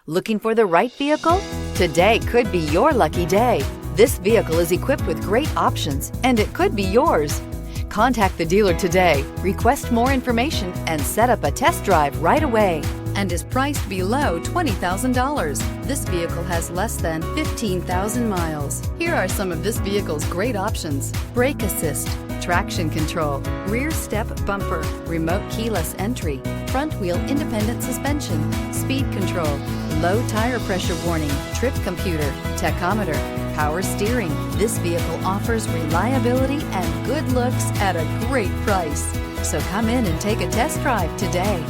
Looking for the right vehicle? Today could be your lucky day. This vehicle is equipped with great options, and it could be yours. Contact the dealer today, request more information, and set up a test drive right away. And is priced below $20,000. This vehicle has less than 15,000 miles. Here are some of this vehicle's great options: brake assist, traction control, rear step bumper, remote keyless entry, front wheel independent suspension, speed control, low tire pressure warning, trip computer, tachometer, power steering. This vehicle offers reliability and good looks at a great price. So come in and take a test drive today.